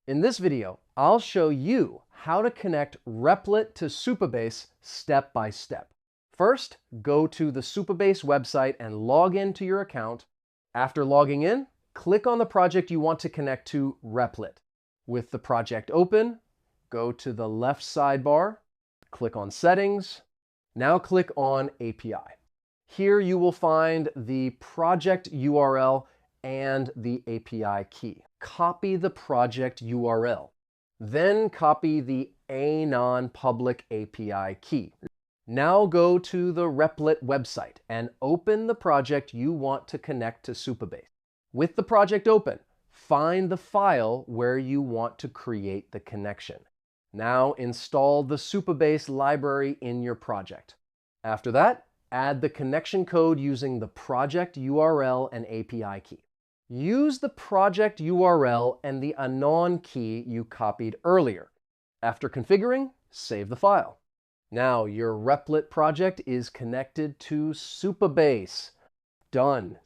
In this video, I'll show you how to connect REPLIT to Supabase step by step. First, go to the Supabase website and log into your account. After logging in, click on the project you want to connect to REPLIT. With the project open, go to the left sidebar, click on Settings. Now click on API. Here you will find the project URL and the API key. Copy the project URL. Then copy the non-public API key. Now go to the REPLIT website and open the project you want to connect to Supabase. With the project open, find the file where you want to create the connection. Now install the Supabase library in your project. After that, add the connection code using the project URL and API key. Use the project URL and the anon key you copied earlier. After configuring, save the file. Now your REPLIT project is connected to Supabase. Done.